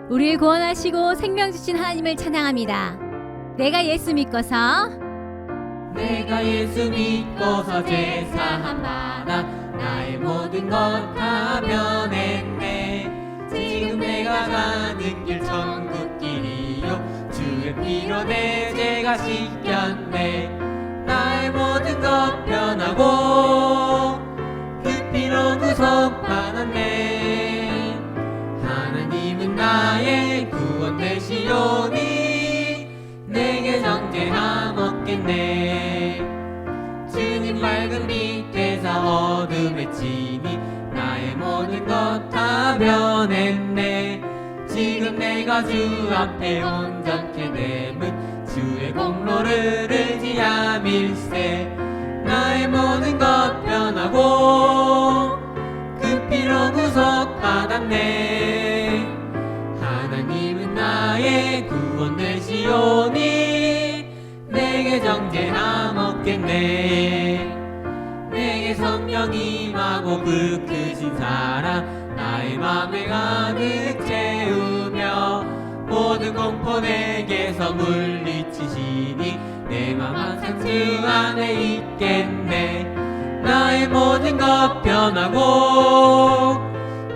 우리를 구원하시고 생명 주신 하나님을 찬양합니다. 내가 예수 믿고서 제사함 받아 나의 모든 것 다 변했네. 지금 내가 가는 길 천국길이요 주의 피로 내 죄가 씻겼네. 나의 모든 것 변하고 그 피로 구속받았네. 하나님은 나의 구원 되시오니 내게 정죄함 없겠네. 주님 맑은 빛에서 어둠에 치니 나의 모든 것 다 변했네. 지금 내가 주 앞에 온전케 됨은 주의 공로를 의지함일세. 나의 모든 것 변하고 그 피로 구속받았네. 하나님은 나의 구원 되시오니 내게 정죄함 없겠네. 내게 성령 임하고 그 크신 사랑 나의 맘에 가득 채우며 모든 공포 내게서 물리치시니 내 맘 항상 주 안에 있겠네. 나의 모든 것 변하고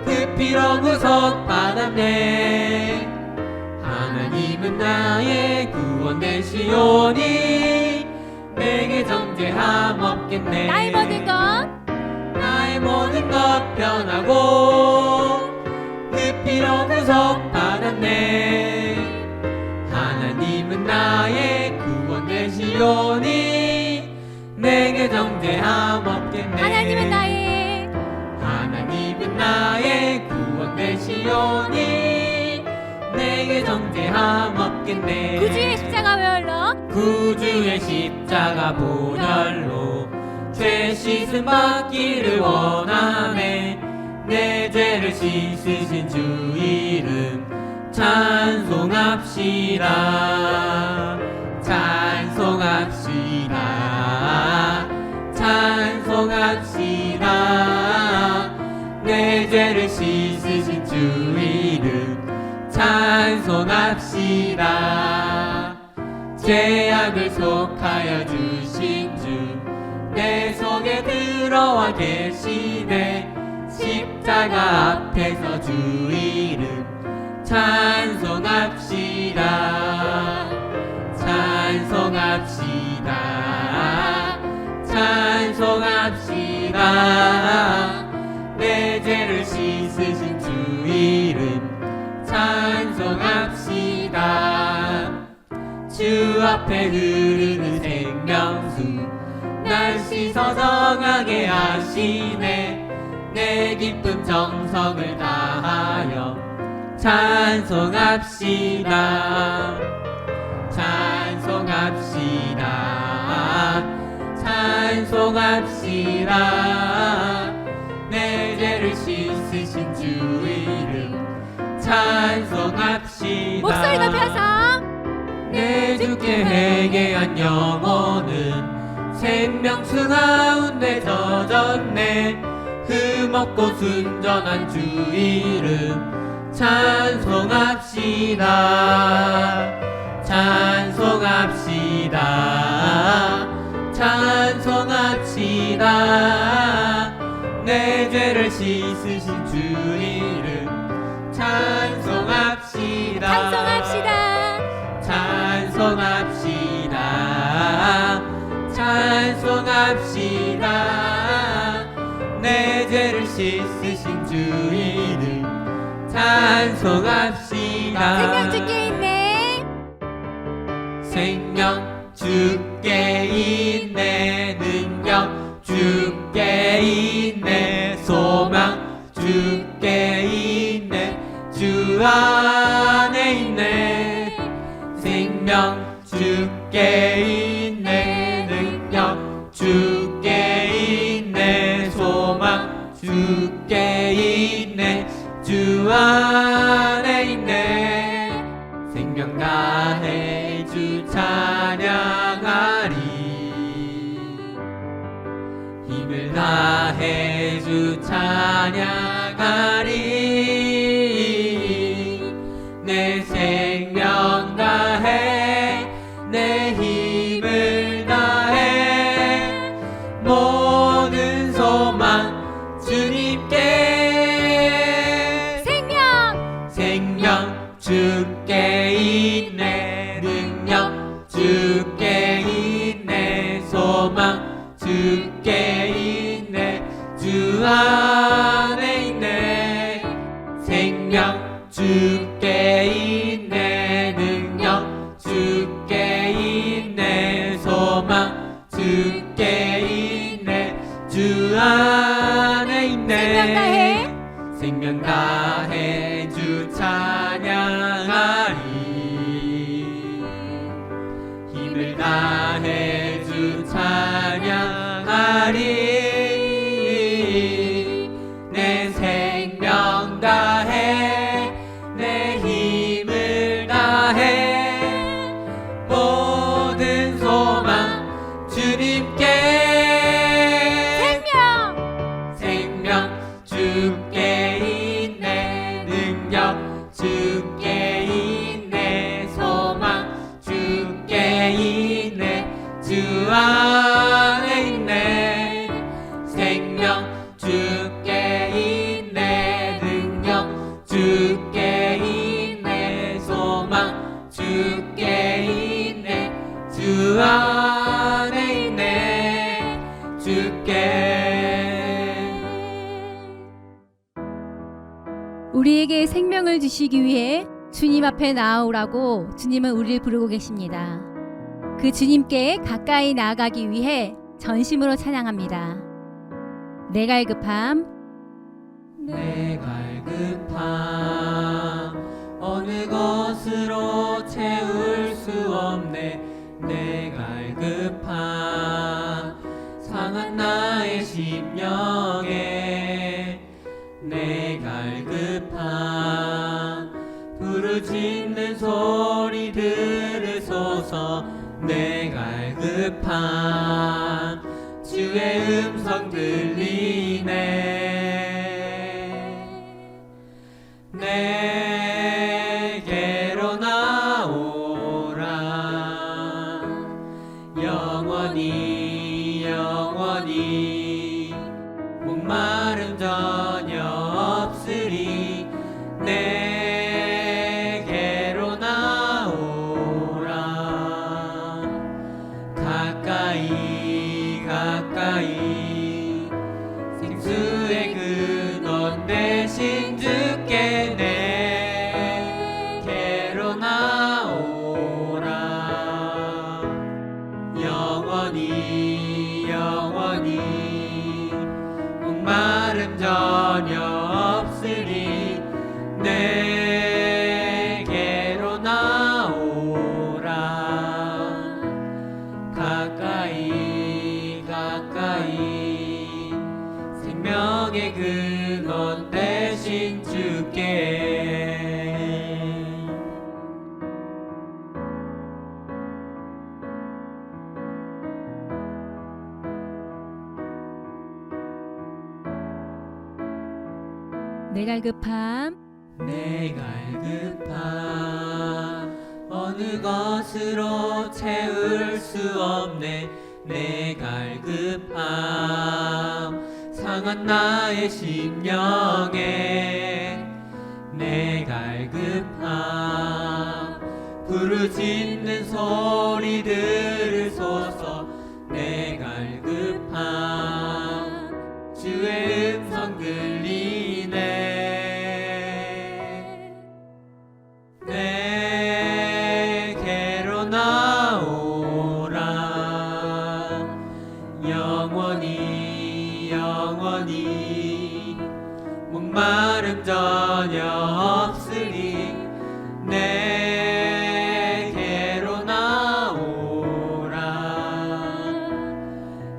그 피로 구속받았네. 하나님은 나의 구원 되시오니 내게 정죄함 없겠네. 나의 모든 것 변하고 그 피로 구속받았네. 하나님은 나의 구원 되시오니 내게 정죄함 없겠네. 하나님은 나의 구원 되시오니 내게 정죄함 없겠네. 구주의 십자가 보혈로 구주의 십자가 보혈로 죄 씻음 받기를 원하네. 내 죄를 씻으신 주 이름 찬송합시다. 내 죄를 씻으신 주 이름 찬송합시다. 죄악을 속하여 주신 주 내 속에 들어와 계시네. 십자가 앞에서 주 이름 찬송합시다. 내 죄를 씻으신 주 이름 찬송합시다. 주 앞에 흐르는 생명수 날 씻어 정하게 하시네. 내 기쁨 정성을 다하여 찬송합시다. 내 죄를 씻으신 주 이름 찬송합시다. 목소리 높여서 내 주께 회개한 영혼은 생명수 가운데 젖었네. 흠없고 순전한 주 이름 찬송합시다. 내 죄를 씻으신 주 이름 찬송합시다. 내 죄를 씻으신 주 이름 찬송합시다. 생명 주께 있네. 생명 주께 있네. 능력 주께 있네. 소망 주께 있네. 주 안에 있네. 생명 주께 있네. 능력 주께 있네. 소망 주께 있네. 주 안에 있네. 생명 다해 주 찬양하리. 힘을 다해 주 찬양하리. 주님께 생명 생명 주께 있네 능력 주께 있네 소망 주께 있네 주 안에 있네 생명 주께 있네 능력 주께 있네 소망 주께 있네 주 안에 있네 생명 다해 생명 다해 주 찬양하리 힘을 다해 주 찬양하리 내 생명 다해 내 힘을 다해 모든 소망 주님께 생명 주께 있네 능력 주께 있네 소망 주께 있네 주 안에 있네 생명 주께 있네 능력 주께 있네 소망 주께 있네 주 안에 있네 주께 우리에게 생명을 주시기 위해 주님 앞에 나아오라고 주님은 우리를 부르고 계십니다. 그 주님께 가까이 나아가기 위해 전심으로 찬양합니다. 내 갈급함 내 갈급함 어느 것으로 채울 수 없네 내 갈급함 상한 나의 심령에 내 갈급함 부르짖는 소리 들으소서 내 갈급함 주의 음성 들리네 내게로 나오라 영원히 영원히 목마름 전혀 없으리 내게로 나오라 가까이 가까이 생수의 근원 대신 주께 내게로 나오라 영원히 영원히 목마름 전혀 없으리 내게로 나오라 가까이 가까이 생명의 근원 대신 주께 내 갈급함 내 갈급함 어느 것으로 채울 수 없네 내 갈급함 상한 나의 심령에 내 갈급함 부르짖는 소리 들으소서 내 갈급함 주의 음성 들리네 내게로 나오라 영원히 영원히 목마름 전혀 없으리 내게로 나오라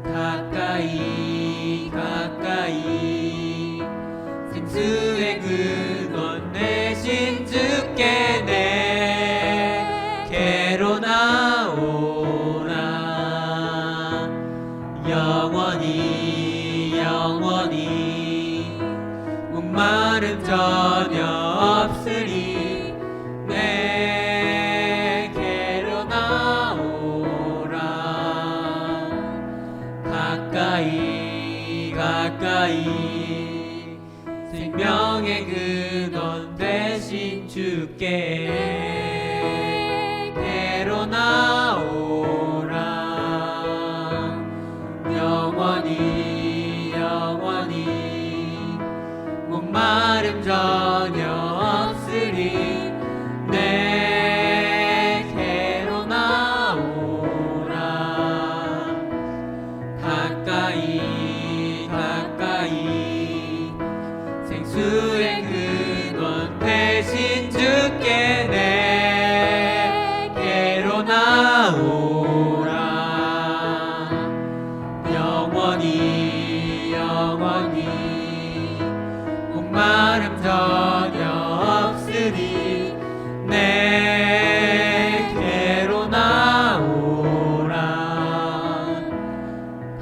가까이 가까이 생수의 근원 대신 주께 내게로 나오라 영원히 영원히 목마름 전혀 없으리 내게로 나오라 가까이 가까이 생명의 근원 되신 주께로 나오라. 영원히 영원히 목마름 전혀 없으리. 내게로 나오라. 가까이 가까이 생수의 근원 되신 주께 내게로 나오라. 영원히 영원히 목마름 전혀 없으니 내게로 나오라.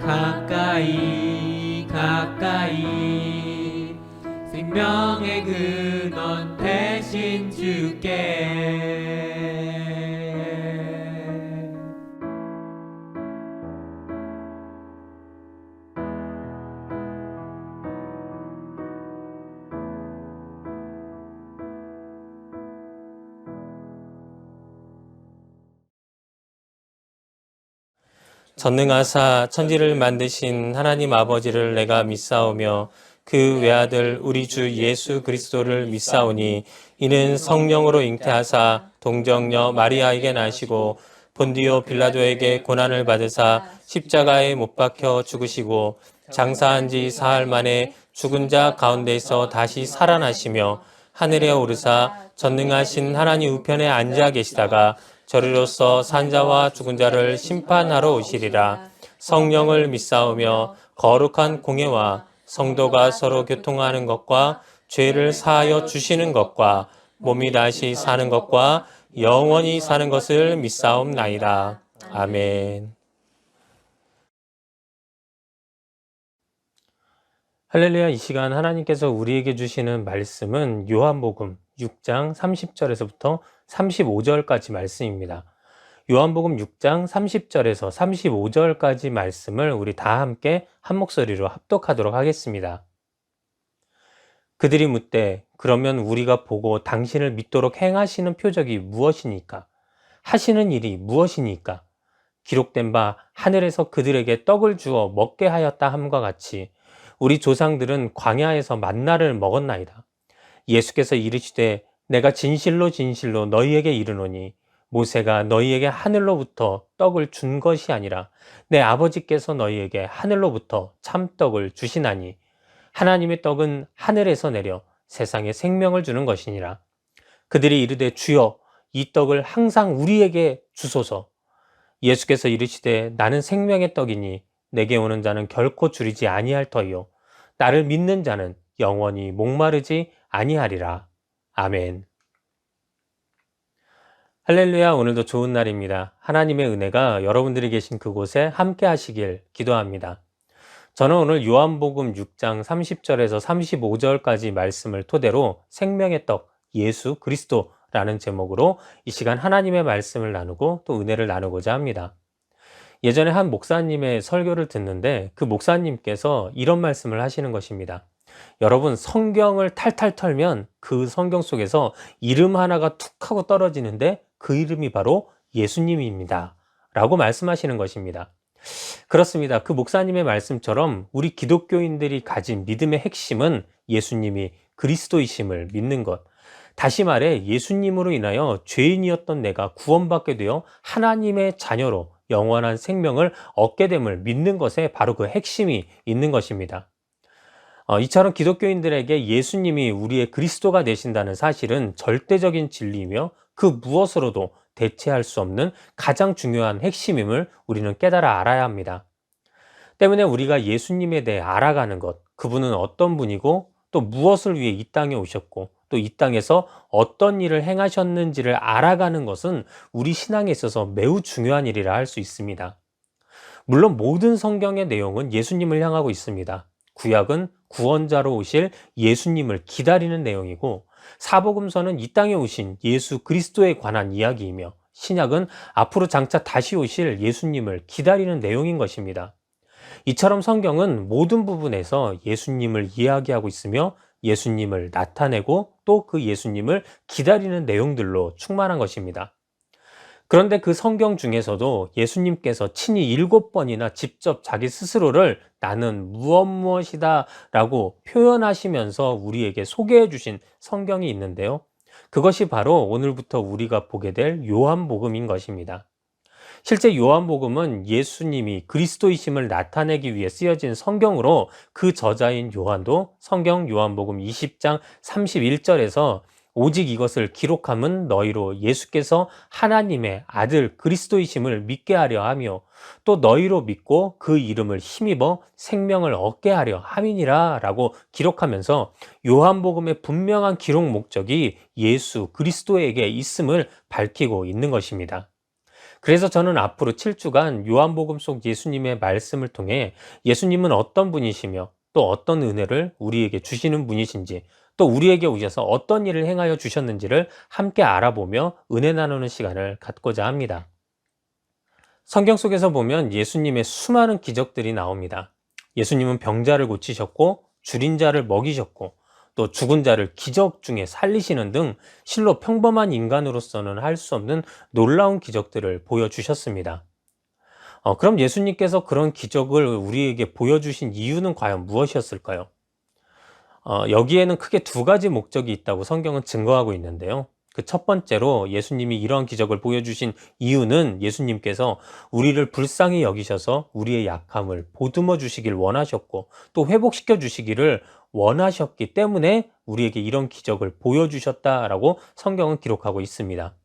가까이 가까이 생명의 근원 되신 주께. 전능하사 천지를 만드신 하나님 아버지를 내가 믿사오며 그 외아들 우리 주 예수 그리스도를 믿사오니 이는 성령으로 잉태하사 동정녀 마리아에게 나시고 본디오 빌라도에게 고난을 받으사 십자가에 못 박혀 죽으시고 장사한 지 사흘 만에 죽은 자 가운데서 다시 살아나시며 하늘에 오르사 전능하신 하나님 우편에 앉아 계시다가 저리로서 산자와 죽은 자를 심판하러 오시리라. 성령을 믿사오며 거룩한 공예와 성도가 서로 교통하는 것과 죄를 사하여 주시는 것과 몸이 다시 사는 것과 영원히 사는 것을 믿사옵나이다. 아멘. 할렐루야. 이 시간 하나님께서 우리에게 주시는 말씀은 요한복음 6장 30절에서부터 35절까지 말씀입니다. 요한복음 6장 30절에서 35절까지 말씀을 우리 다 함께 한 목소리로 합독하도록 하겠습니다. 그들이 묻되 그러면 우리가 보고 당신을 믿도록 행하시는 표적이 무엇이니까? 하시는 일이 무엇이니까? 기록된 바 하늘에서 그들에게 떡을 주어 먹게 하였다 함과 같이 우리 조상들은 광야에서 만나를 먹었나이다. 예수께서 이르시되 내가 진실로 진실로 너희에게 이르노니 모세가 너희에게 하늘로부터 떡을 준 것이 아니라 내 아버지께서 너희에게 하늘로부터 참떡을 주시나니 하나님의 떡은 하늘에서 내려 세상에 생명을 주는 것이니라. 그들이 이르되 주여 이 떡을 항상 우리에게 주소서. 예수께서 이르시되 나는 생명의 떡이니 내게 오는 자는 결코 줄이지 아니할 터이요 나를 믿는 자는 영원히 목마르지 아니하리라. 아멘. 할렐루야. 오늘도 좋은 날입니다. 하나님의 은혜가 여러분들이 계신 그곳에 함께 하시길 기도합니다. 저는 오늘 요한복음 6장 30절에서 35절까지 말씀을 토대로 생명의 떡 예수 그리스도라는 제목으로 이 시간 하나님의 말씀을 나누고 또 은혜를 나누고자 합니다. 예전에 한 목사님의 설교를 듣는데 그 목사님께서 이런 말씀을 하시는 것입니다. 여러분, 성경을 탈탈 털면 그 성경 속에서 이름 하나가 툭 하고 떨어지는데 그 이름이 바로 예수님입니다. 라고 말씀하시는 것입니다. 그렇습니다. 그 목사님의 말씀처럼 우리 기독교인들이 가진 믿음의 핵심은 예수님이 그리스도이심을 믿는 것. 다시 말해 예수님으로 인하여 죄인이었던 내가 구원받게 되어 하나님의 자녀로 영원한 생명을 얻게 됨을 믿는 것에 바로 그 핵심이 있는 것입니다. 이처럼 기독교인들에게 예수님이 우리의 그리스도가 되신다는 사실은 절대적인 진리이며 그 무엇으로도 대체할 수 없는 가장 중요한 핵심임을 우리는 깨달아 알아야 합니다. 때문에 우리가 예수님에 대해 알아가는 것, 그분은 어떤 분이고 또 무엇을 위해 이 땅에 오셨고 또 이 땅에서 어떤 일을 행하셨는지를 알아가는 것은 우리 신앙에 있어서 매우 중요한 일이라 할 수 있습니다. 물론 모든 성경의 내용은 예수님을 향하고 있습니다. 구약은 구원자로 오실 예수님을 기다리는 내용이고 사복음서는 이 땅에 오신 예수 그리스도에 관한 이야기이며 신약은 앞으로 장차 다시 오실 예수님을 기다리는 내용인 것입니다. 이처럼 성경은 모든 부분에서 예수님을 이야기하고 있으며 예수님을 나타내고 또 그 예수님을 기다리는 내용들로 충만한 것입니다. 그런데 그 성경 중에서도 예수님께서 친히 7번이나 직접 자기 스스로를 나는 무엇이다 라고 표현하시면서 우리에게 소개해 주신 성경이 있는데요. 그것이 바로 오늘부터 우리가 보게 될 요한복음인 것입니다. 실제 요한복음은 예수님이 그리스도이심을 나타내기 위해 쓰여진 성경으로 그 저자인 요한도 성경 요한복음 20장 31절에서 오직 이것을 기록함은 너희로 예수께서 하나님의 아들 그리스도이심을 믿게 하려 하며 또 너희로 믿고 그 이름을 힘입어 생명을 얻게 하려 함이니라 라고 기록하면서 요한복음의 분명한 기록 목적이 예수 그리스도에게 있음을 밝히고 있는 것입니다. 그래서 저는 앞으로 7주간 요한복음 속 예수님의 말씀을 통해 예수님은 어떤 분이시며 또 어떤 은혜를 우리에게 주시는 분이신지 또 우리에게 오셔서 어떤 일을 행하여 주셨는지를 함께 알아보며 은혜 나누는 시간을 갖고자 합니다. 성경 속에서 보면 예수님의 수많은 기적들이 나옵니다. 예수님은 병자를 고치셨고 줄인 자를 먹이셨고 또 죽은 자를 기적 중에 살리시는 등 실로 평범한 인간으로서는 할 수 없는 놀라운 기적들을 보여주셨습니다. 그럼 예수님께서 그런 기적을 우리에게 보여주신 이유는 과연 무엇이었을까요? 여기에는 크게 두 가지 목적이 있다고 성경은 증거하고 있는데요. 그 첫 번째로 예수님이 이런 기적을 보여주신 이유는 예수님께서 우리를 불쌍히 여기셔서 우리의 약함을 보듬어 주시길 원하셨고 또 회복시켜 주시기를 원하셨기 때문에 우리에게 이런 기적을 보여주셨다라고 성경은 기록하고 있습니다.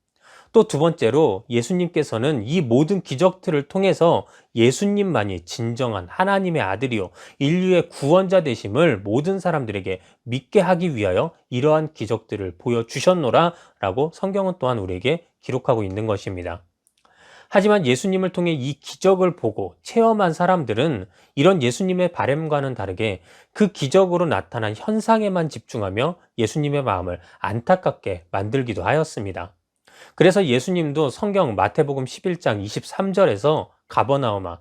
또 두 번째로 예수님께서는 이 모든 기적들을 통해서 예수님만이 진정한 하나님의 아들이요 인류의 구원자 되심을 모든 사람들에게 믿게 하기 위하여 이러한 기적들을 보여주셨노라 라고 성경은 또한 우리에게 기록하고 있는 것입니다. 하지만 예수님을 통해 이 기적을 보고 체험한 사람들은 이런 예수님의 바램과는 다르게 그 기적으로 나타난 현상에만 집중하며 예수님의 마음을 안타깝게 만들기도 하였습니다. 그래서 예수님도 성경 마태복음 11장 23절에서 가버나움아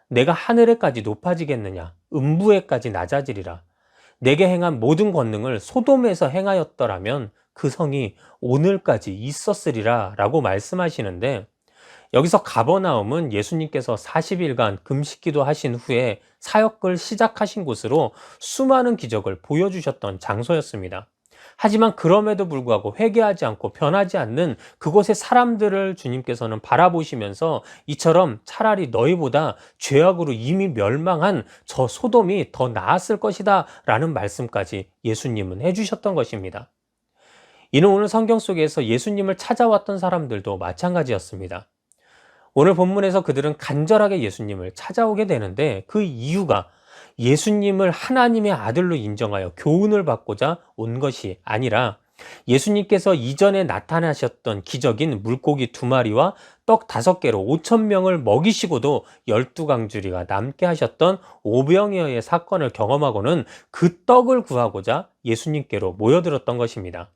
내가 하늘에까지 높아지겠느냐 음부에까지 낮아지리라 내게 행한 모든 권능을 소돔에서 행하였더라면 그 성이 오늘까지 있었으리라 라고 말씀하시는데 여기서 가버나움은 예수님께서 40일간 금식기도 하신 후에 사역을 시작하신 곳으로 수많은 기적을 보여주셨던 장소였습니다. 하지만 그럼에도 불구하고 회개하지 않고 변하지 않는 그곳의 사람들을 주님께서는 바라보시면서 이처럼 차라리 너희보다 죄악으로 이미 멸망한 저 소돔이 더 나았을 것이다 라는 말씀까지 예수님은 해주셨던 것입니다. 이는 오늘 성경 속에서 예수님을 찾아왔던 사람들도 마찬가지였습니다. 오늘 본문에서 그들은 간절하게 예수님을 찾아오게 되는데 그 이유가 예수님을 하나님의 아들로 인정하여 교훈을 받고자 온 것이 아니라 예수님께서 이전에 나타나셨던 기적인 물고기 2마리와 떡 5개로 5,000명을 먹이시고도 12강주리가 남게 하셨던 오병이어의 사건을 경험하고는 그 떡을 구하고자 예수님께로 모여들었던 것입니다.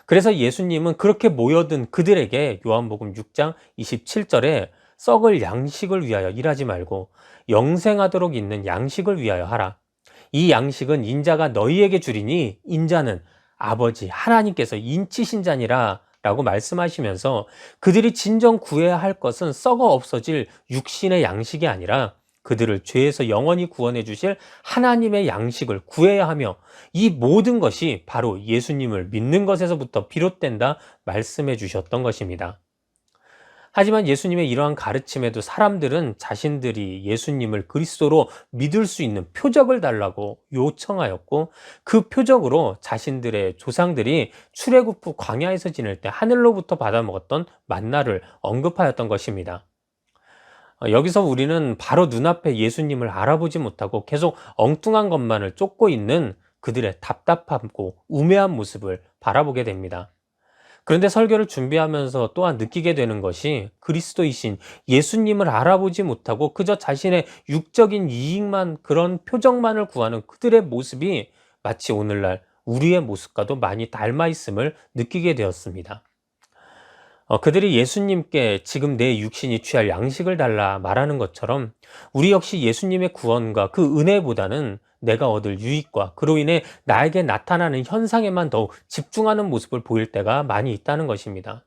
그래서 예수님은 그렇게 모여든 그들에게 요한복음 6장 27절에 썩을 양식을 위하여 일하지 말고 영생하도록 있는 양식을 위하여 하라. 이 양식은 인자가 너희에게 주리니 인자는 아버지 하나님께서 인치신 자니라 라고 말씀하시면서 그들이 진정 구해야 할 것은 썩어 없어질 육신의 양식이 아니라 그들을 죄에서 영원히 구원해 주실 하나님의 양식을 구해야 하며 이 모든 것이 바로 예수님을 믿는 것에서부터 비롯된다 말씀해 주셨던 것입니다. 하지만 예수님의 이러한 가르침에도 사람들은 자신들이 예수님을 그리스도로 믿을 수 있는 표적을 달라고 요청하였고 그 표적으로 자신들의 조상들이 출애굽 후 광야에서 지낼 때 하늘로부터 받아먹었던 만나를 언급하였던 것입니다. 여기서 우리는 바로 눈앞에 예수님을 알아보지 못하고 계속 엉뚱한 것만을 쫓고 있는 그들의 답답하고 우매한 모습을 바라보게 됩니다. 그런데 설교를 준비하면서 또한 느끼게 되는 것이 그리스도이신 예수님을 알아보지 못하고 그저 자신의 육적인 이익만 그런 표적만을 구하는 그들의 모습이 마치 오늘날 우리의 모습과도 많이 닮아 있음을 느끼게 되었습니다. 그들이 예수님께 지금 내 육신이 취할 양식을 달라 말하는 것처럼 우리 역시 예수님의 구원과 그 은혜보다는 내가 얻을 유익과 그로 인해 나에게 나타나는 현상에만 더욱 집중하는 모습을 보일 때가 많이 있다는 것입니다.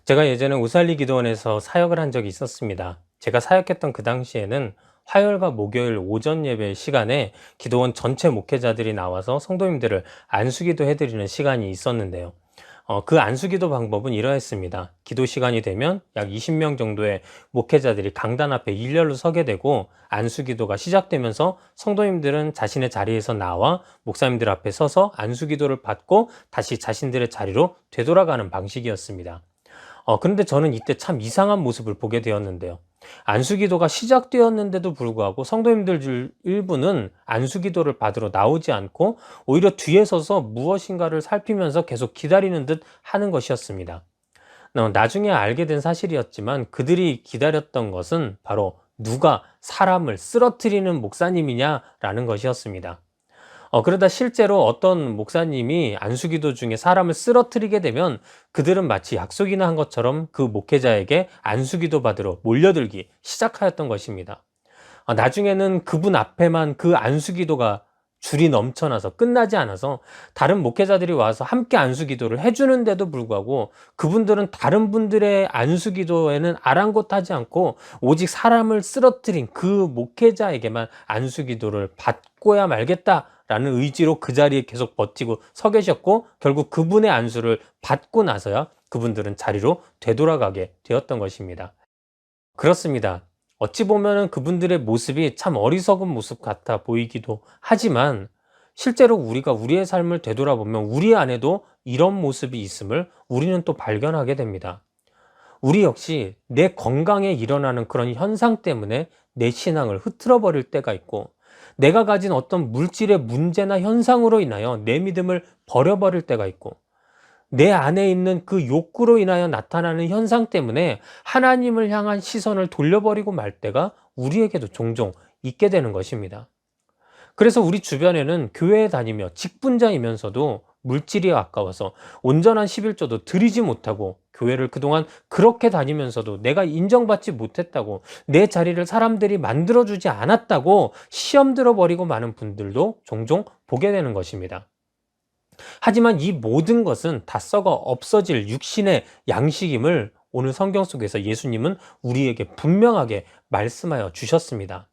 제가 예전에 우살리 기도원에서 사역을 한 적이 있었습니다. 제가 사역했던 그 당시에는 화요일과 목요일 오전 예배 시간에 기도원 전체 목회자들이 나와서 성도님들을 안수기도 해드리는 시간이 있었는데요. 그 안수기도 방법은 이러했습니다. 기도 시간이 되면 약 20명 정도의 목회자들이 강단 앞에 일렬로 서게 되고 안수기도가 시작되면서 성도님들은 자신의 자리에서 나와 목사님들 앞에 서서 안수기도를 받고 다시 자신들의 자리로 되돌아가는 방식이었습니다. 그런데 저는 이때 참 이상한 모습을 보게 되었는데요. 안수기도가 시작되었는데도 불구하고 성도님들 일부는 안수기도를 받으러 나오지 않고 오히려 뒤에 서서 무엇인가를 살피면서 계속 기다리는 듯 하는 것이었습니다. 나중에 알게 된 사실이었지만 그들이 기다렸던 것은 바로 누가 사람을 쓰러뜨리는 목사님이냐라는 것이었습니다. 그러다 실제로 어떤 목사님이 안수기도 중에 사람을 쓰러뜨리게 되면 그들은 마치 약속이나 한 것처럼 그 목회자에게 안수기도 받으러 몰려들기 시작하였던 것입니다. 나중에는 그분 앞에만 그 안수기도가 줄이 넘쳐나서 끝나지 않아서 다른 목회자들이 와서 함께 안수기도를 해주는데도 불구하고 그분들은 다른 분들의 안수기도에는 아랑곳하지 않고 오직 사람을 쓰러뜨린 그 목회자에게만 안수기도를 받고야 말겠다 라는 의지로 그 자리에 계속 버티고 서 계셨고 결국 그분의 안수를 받고 나서야 그분들은 자리로 되돌아가게 되었던 것입니다. 그렇습니다. 어찌 보면 그분들의 모습이 참 어리석은 모습 같아 보이기도 하지만 실제로 우리가 우리의 삶을 되돌아보면 우리 안에도 이런 모습이 있음을 우리는 또 발견하게 됩니다. 우리 역시 내 건강에 일어나는 그런 현상 때문에 내 신앙을 흐트러 버릴 때가 있고 내가 가진 어떤 물질의 문제나 현상으로 인하여 내 믿음을 버려버릴 때가 있고 내 안에 있는 그 욕구로 인하여 나타나는 현상 때문에 하나님을 향한 시선을 돌려버리고 말 때가 우리에게도 종종 있게 되는 것입니다. 그래서 우리 주변에는 교회에 다니며 직분자이면서도 물질이 아까워서 온전한 11조도 드리지 못하고 교회를 그동안 그렇게 다니면서도 내가 인정받지 못했다고 내 자리를 사람들이 만들어주지 않았다고 시험 들어버리고 많은 분들도 종종 보게 되는 것입니다. 하지만 이 모든 것은 다 썩어 없어질 육신의 양식임을 오늘 성경 속에서 예수님은 우리에게 분명하게 말씀하여 주셨습니다.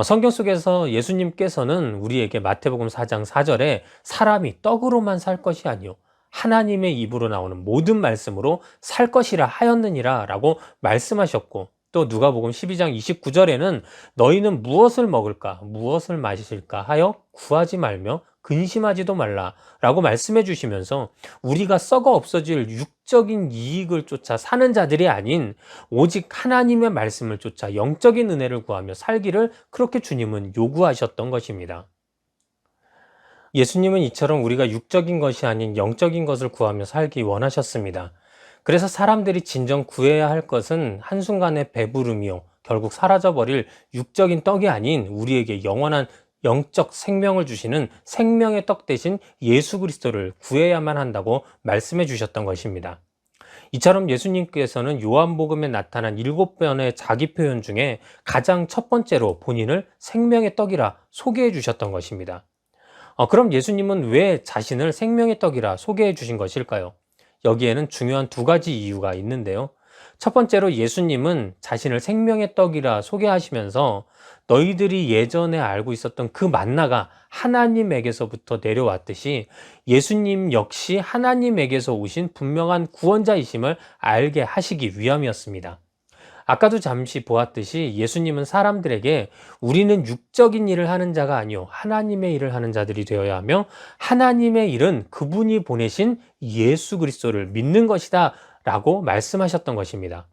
성경 속에서 예수님께서는 우리에게 마태복음 4장 4절에 사람이 떡으로만 살 것이 아니요 하나님의 입으로 나오는 모든 말씀으로 살 것이라 하였느니라 라고 말씀하셨고 또 누가복음 12장 29절에는 너희는 무엇을 먹을까 무엇을 마실까 하여 구하지 말며 근심하지도 말라 라고 말씀해 주시면서 우리가 썩어 없어질 육적인 이익을 쫓아 사는 자들이 아닌 오직 하나님의 말씀을 쫓아 영적인 은혜를 구하며 살기를 그렇게 주님은 요구하셨던 것입니다. 예수님은 이처럼 우리가 육적인 것이 아닌 영적인 것을 구하며 살기 원하셨습니다. 그래서 사람들이 진정 구해야 할 것은 한순간의 배부름이요 결국 사라져버릴 육적인 떡이 아닌 우리에게 영원한 영적 생명을 주시는 생명의 떡 대신 예수 그리스도를 구해야만 한다고 말씀해 주셨던 것입니다. 이처럼 예수님께서는 요한복음에 나타난 7번의 자기 표현 중에 가장 첫 번째로 본인을 생명의 떡이라 소개해 주셨던 것입니다. 그럼 예수님은 왜 자신을 생명의 떡이라 소개해 주신 것일까요? 여기에는 중요한 두 가지 이유가 있는데요. 첫 번째로 예수님은 자신을 생명의 떡이라 소개하시면서 너희들이 예전에 알고 있었던 그 만나가 하나님에게서부터 내려왔듯이 예수님 역시 하나님에게서 오신 분명한 구원자이심을 알게 하시기 위함이었습니다. 아까도 잠시 보았듯이 예수님은 사람들에게 우리는 육적인 일을 하는 자가 아니요 하나님의 일을 하는 자들이 되어야 하며 하나님의 일은 그분이 보내신 예수 그리스도를 믿는 것이다 라고 말씀하셨던 것입니다.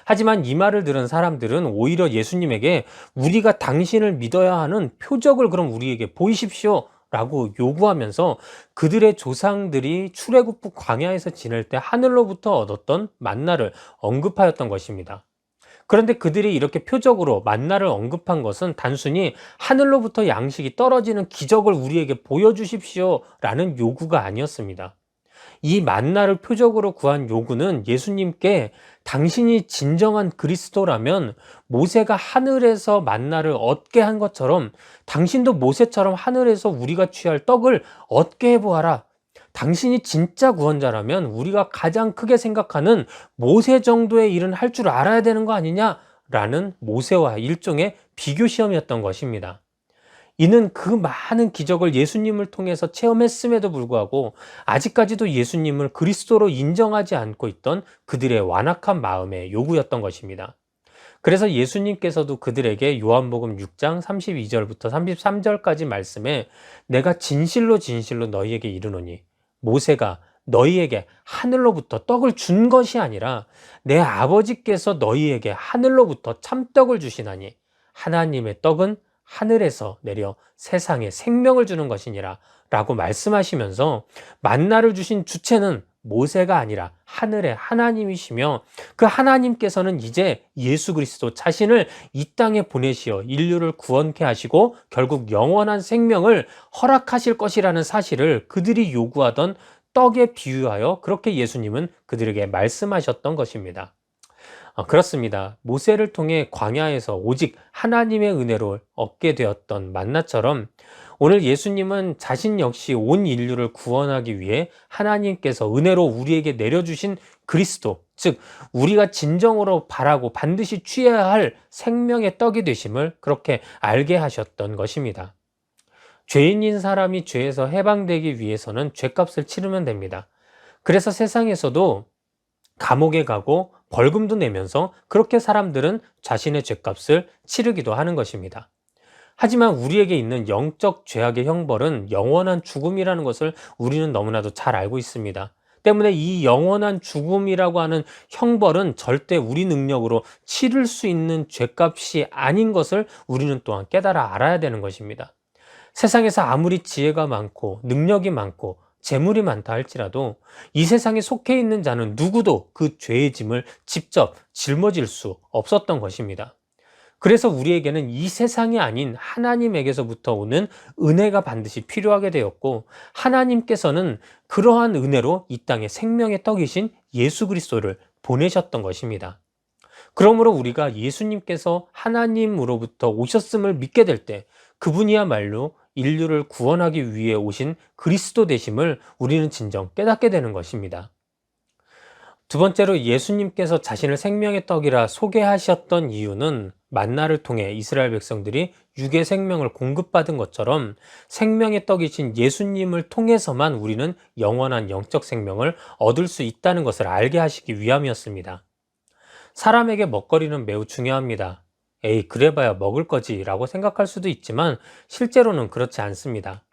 하지만 이 말을 들은 사람들은 오히려 예수님에게 우리가 당신을 믿어야 하는 표적을 그럼 우리에게 보이십시오 라고 요구하면서 그들의 조상들이 출애굽 후 광야에서 지낼 때 하늘로부터 얻었던 만나를 언급하였던 것입니다. 그런데 그들이 이렇게 표적으로 만나를 언급한 것은 단순히 하늘로부터 양식이 떨어지는 기적을 우리에게 보여주십시오 라는 요구가 아니었습니다. 이 만나를 표적으로 구한 요구는 예수님께 당신이 진정한 그리스도라면 모세가 하늘에서 만나를 얻게 한 것처럼 당신도 모세처럼 하늘에서 우리가 취할 떡을 얻게 해보아라. 당신이 진짜 구원자라면 우리가 가장 크게 생각하는 모세 정도의 일은 할 줄 알아야 되는 거 아니냐라는 모세와 일종의 비교 시험이었던 것입니다. 이는 그 많은 기적을 예수님을 통해서 체험했음에도 불구하고 아직까지도 예수님을 그리스도로 인정하지 않고 있던 그들의 완악한 마음의 요구였던 것입니다. 그래서 예수님께서도 그들에게 요한복음 6장 32절부터 33절까지 말씀에 내가 진실로 진실로 너희에게 이르노니 모세가 너희에게 하늘로부터 떡을 준 것이 아니라 내 아버지께서 너희에게 하늘로부터 참떡을 주시나니 하나님의 떡은 하늘에서 내려 세상에 생명을 주는 것이니라 라고 말씀하시면서 만나를 주신 주체는 모세가 아니라 하늘의 하나님이시며 그 하나님께서는 이제 예수 그리스도 자신을 이 땅에 보내시어 인류를 구원케 하시고 결국 영원한 생명을 허락하실 것이라는 사실을 그들이 요구하던 떡에 비유하여 그렇게 예수님은 그들에게 말씀하셨던 것입니다. 그렇습니다. 모세를 통해 광야에서 오직 하나님의 은혜로 얻게 되었던 만나처럼 오늘 예수님은 자신 역시 온 인류를 구원하기 위해 하나님께서 은혜로 우리에게 내려주신 그리스도, 즉 우리가 진정으로 바라고 반드시 취해야 할 생명의 떡이 되심을 그렇게 알게 하셨던 것입니다. 죄인인 사람이 죄에서 해방되기 위해서는 죄값을 치르면 됩니다. 그래서 세상에서도 감옥에 가고 벌금도 내면서 그렇게 사람들은 자신의 죄값을 치르기도 하는 것입니다. 하지만 우리에게 있는 영적 죄악의 형벌은 영원한 죽음이라는 것을 우리는 너무나도 잘 알고 있습니다. 때문에 이 영원한 죽음이라고 하는 형벌은 절대 우리 능력으로 치를 수 있는 죄값이 아닌 것을 우리는 또한 깨달아 알아야 되는 것입니다. 세상에서 아무리 지혜가 많고 능력이 많고 재물이 많다 할지라도 이 세상에 속해 있는 자는 누구도 그 죄의 짐을 직접 짊어질 수 없었던 것입니다. 그래서 우리에게는 이 세상이 아닌 하나님에게서부터 오는 은혜가 반드시 필요하게 되었고 하나님께서는 그러한 은혜로 이 땅에 생명의 떡이신 예수 그리스도를 보내셨던 것입니다. 그러므로 우리가 예수님께서 하나님으로부터 오셨음을 믿게 될 때 그분이야말로 인류를 구원하기 위해 오신 그리스도 되심을 우리는 진정 깨닫게 되는 것입니다. 두 번째로 예수님께서 자신을 생명의 떡이라 소개하셨던 이유는 만나를 통해 이스라엘 백성들이 육의 생명을 공급받은 것처럼 생명의 떡이신 예수님을 통해서만 우리는 영원한 영적 생명을 얻을 수 있다는 것을 알게 하시기 위함이었습니다. 사람에게 먹거리는 매우 중요합니다. 에이, 그래봐야 먹을 거지 라고 생각할 수도 있지만 실제로는 그렇지 않습니다.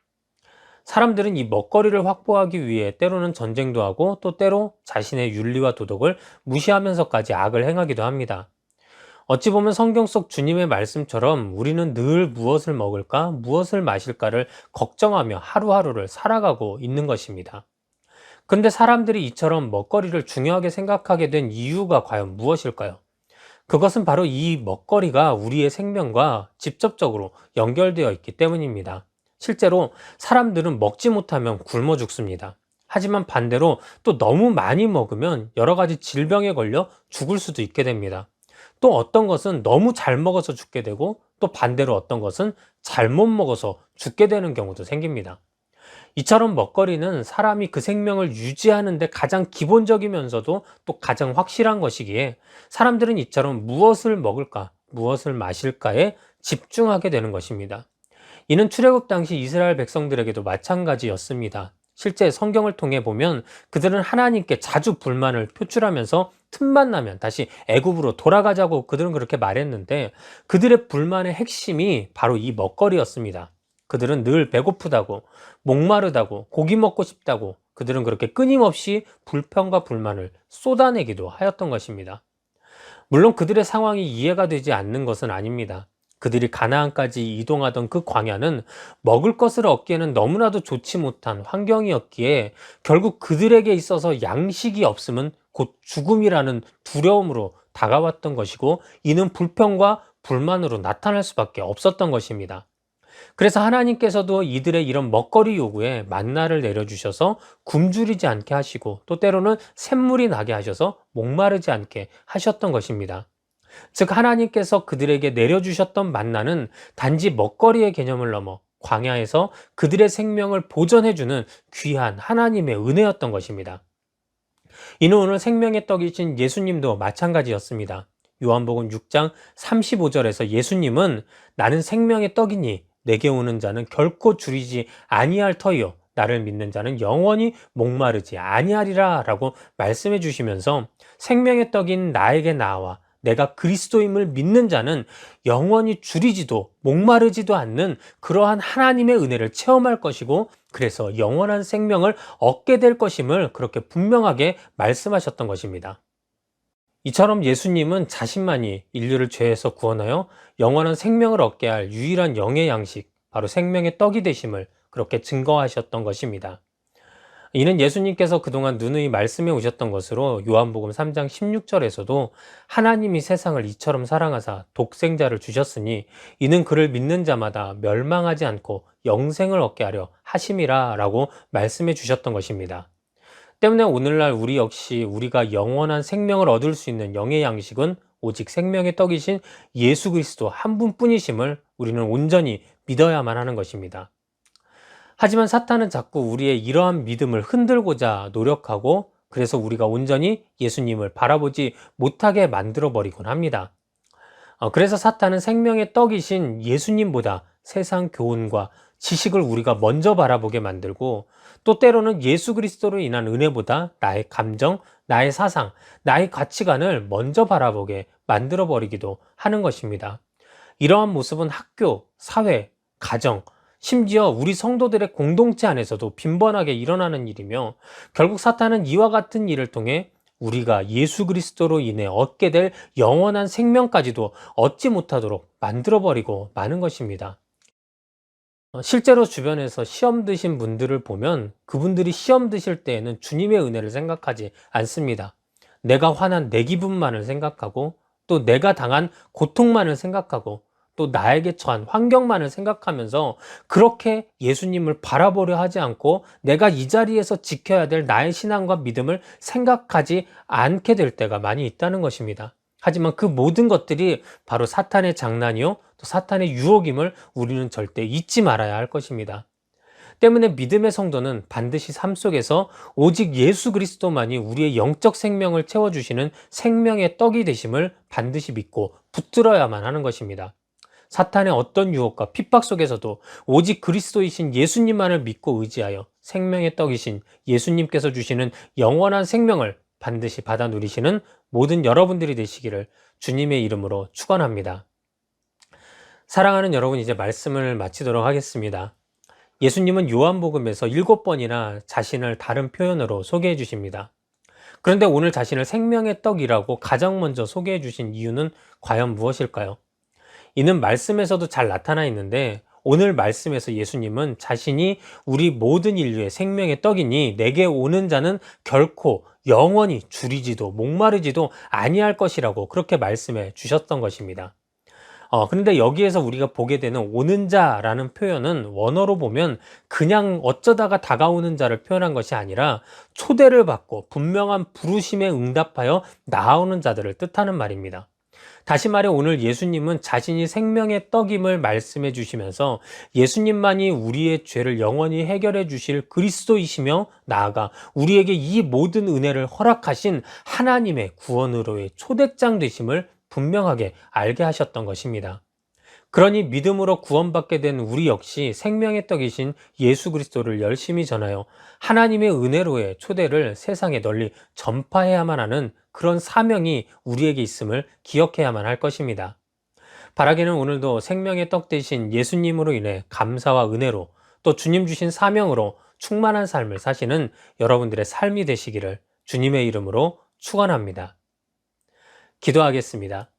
사람들은 이 먹거리를 확보하기 위해 때로는 전쟁도 하고 또 때로 자신의 윤리와 도덕을 무시하면서까지 악을 행하기도 합니다. 어찌 보면 성경 속 주님의 말씀처럼 우리는 늘 무엇을 먹을까, 무엇을 마실까를 걱정하며 하루하루를 살아가고 있는 것입니다. 그런데 사람들이 이처럼 먹거리를 중요하게 생각하게 된 이유가 과연 무엇일까요? 그것은 바로 이 먹거리가 우리의 생명과 직접적으로 연결되어 있기 때문입니다. 실제로 사람들은 먹지 못하면 굶어 죽습니다. 하지만 반대로 또 너무 많이 먹으면 여러 가지 질병에 걸려 죽을 수도 있게 됩니다. 또 어떤 것은 너무 잘 먹어서 죽게 되고 또 반대로 어떤 것은 잘못 먹어서 죽게 되는 경우도 생깁니다. 이처럼 먹거리는 사람이 그 생명을 유지하는 데 가장 기본적이면서도 또 가장 확실한 것이기에 사람들은 이처럼 무엇을 먹을까, 무엇을 마실까에 집중하게 되는 것입니다. 이는 출애굽 당시 이스라엘 백성들에게도 마찬가지였습니다. 실제 성경을 통해 보면 그들은 하나님께 자주 불만을 표출하면서 틈만 나면 다시 애굽으로 돌아가자고 그들은 그렇게 말했는데 그들의 불만의 핵심이 바로 이 먹거리였습니다. 그들은 늘 배고프다고, 목마르다고, 고기 먹고 싶다고 그들은 그렇게 끊임없이 불평과 불만을 쏟아내기도 하였던 것입니다. 물론 그들의 상황이 이해가 되지 않는 것은 아닙니다. 그들이 가나안까지 이동하던 그 광야는 먹을 것을 얻기에는 너무나도 좋지 못한 환경이었기에 결국 그들에게 있어서 양식이 없음은 곧 죽음이라는 두려움으로 다가왔던 것이고 이는 불평과 불만으로 나타날 수밖에 없었던 것입니다. 그래서 하나님께서도 이들의 이런 먹거리 요구에 만나를 내려주셔서 굶주리지 않게 하시고 또 때로는 샘물이 나게 하셔서 목마르지 않게 하셨던 것입니다. 즉 하나님께서 그들에게 내려주셨던 만나는 단지 먹거리의 개념을 넘어 광야에서 그들의 생명을 보존해주는 귀한 하나님의 은혜였던 것입니다. 이는 오늘 생명의 떡이신 예수님도 마찬가지였습니다. 요한복음 6장 35절에서 예수님은 나는 생명의 떡이니 내게 오는 자는 결코 줄이지 아니할 터이요 나를 믿는 자는 영원히 목마르지 아니하리라 라고 말씀해 주시면서 생명의 떡인 나에게 나와 내가 그리스도임을 믿는 자는 영원히 줄이지도 목마르지도 않는 그러한 하나님의 은혜를 체험할 것이고 그래서 영원한 생명을 얻게 될 것임을 그렇게 분명하게 말씀하셨던 것입니다. 이처럼 예수님은 자신만이 인류를 죄에서 구원하여 영원한 생명을 얻게 할 유일한 영의 양식, 바로 생명의 떡이 되심을 그렇게 증거하셨던 것입니다. 이는 예수님께서 그동안 누누이 말씀해 오셨던 것으로 요한복음 3장 16절에서도 하나님이 세상을 이처럼 사랑하사 독생자를 주셨으니 이는 그를 믿는 자마다 멸망하지 않고 영생을 얻게 하려 하심이라 라고 말씀해 주셨던 것입니다. 때문에 오늘날 우리 역시 우리가 영원한 생명을 얻을 수 있는 영의 양식은 오직 생명의 떡이신 예수 그리스도 한 분뿐이심을 우리는 온전히 믿어야만 하는 것입니다. 하지만 사탄은 자꾸 우리의 이러한 믿음을 흔들고자 노력하고 그래서 우리가 온전히 예수님을 바라보지 못하게 만들어버리곤 합니다. 그래서 사탄은 생명의 떡이신 예수님보다 세상 교훈과 지식을 우리가 먼저 바라보게 만들고 또 때로는 예수 그리스도로 인한 은혜보다 나의 감정, 나의 사상, 나의 가치관을 먼저 바라보게 만들어버리기도 하는 것입니다. 이러한 모습은 학교, 사회, 가정, 심지어 우리 성도들의 공동체 안에서도 빈번하게 일어나는 일이며 결국 사탄은 이와 같은 일을 통해 우리가 예수 그리스도로 인해 얻게 될 영원한 생명까지도 얻지 못하도록 만들어버리고 마는 것입니다. 실제로 주변에서 시험 드신 분들을 보면 그분들이 시험 드실 때에는 주님의 은혜를 생각하지 않습니다. 내가 화난 내 기분만을 생각하고 또 내가 당한 고통만을 생각하고 또 나에게 처한 환경만을 생각하면서 그렇게 예수님을 바라보려 하지 않고 내가 이 자리에서 지켜야 될 나의 신앙과 믿음을 생각하지 않게 될 때가 많이 있다는 것입니다. 하지만 그 모든 것들이 바로 사탄의 장난이요 또 사탄의 유혹임을 우리는 절대 잊지 말아야 할 것입니다. 때문에 믿음의 성도는 반드시 삶 속에서 오직 예수 그리스도만이 우리의 영적 생명을 채워주시는 생명의 떡이 되심을 반드시 믿고 붙들어야만 하는 것입니다. 사탄의 어떤 유혹과 핍박 속에서도 오직 그리스도이신 예수님만을 믿고 의지하여 생명의 떡이신 예수님께서 주시는 영원한 생명을 반드시 받아 누리시는 모든 여러분들이 되시기를 주님의 이름으로 축원합니다. 사랑하는 여러분, 이제 말씀을 마치도록 하겠습니다. 예수님은 요한복음에서 7번이나 자신을 다른 표현으로 소개해 주십니다. 그런데 오늘 자신을 생명의 떡이라고 가장 먼저 소개해 주신 이유는 과연 무엇일까요? 이는 말씀에서도 잘 나타나 있는데 오늘 말씀에서 예수님은 자신이 우리 모든 인류의 생명의 떡이니 내게 오는 자는 결코 영원히 줄이지도 목마르지도 아니할 것이라고 그렇게 말씀해 주셨던 것입니다. 그런데 여기에서 우리가 보게 되는 오는 자라는 표현은 원어로 보면 그냥 어쩌다가 다가오는 자를 표현한 것이 아니라 초대를 받고 분명한 부르심에 응답하여 나아오는 자들을 뜻하는 말입니다. 다시 말해 오늘 예수님은 자신이 생명의 떡임을 말씀해 주시면서 예수님만이 우리의 죄를 영원히 해결해 주실 그리스도이시며 나아가 우리에게 이 모든 은혜를 허락하신 하나님의 구원으로의 초대장 되심을 분명하게 알게 하셨던 것입니다. 그러니 믿음으로 구원받게 된 우리 역시 생명의 떡이신 예수 그리스도를 열심히 전하여 하나님의 은혜로의 초대를 세상에 널리 전파해야만 하는 그런 사명이 우리에게 있음을 기억해야만 할 것입니다. 바라기는 오늘도 생명의 떡 되신 예수님으로 인해 감사와 은혜로 또 주님 주신 사명으로 충만한 삶을 사시는 여러분들의 삶이 되시기를 주님의 이름으로 축원합니다. 기도하겠습니다.